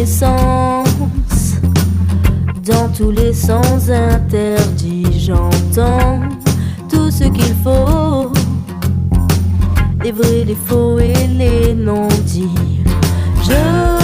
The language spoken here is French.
connaissances. Dans tous les sens interdits, j'entends tout ce qu'il faut, les vrais, les faux et les non-dits. Je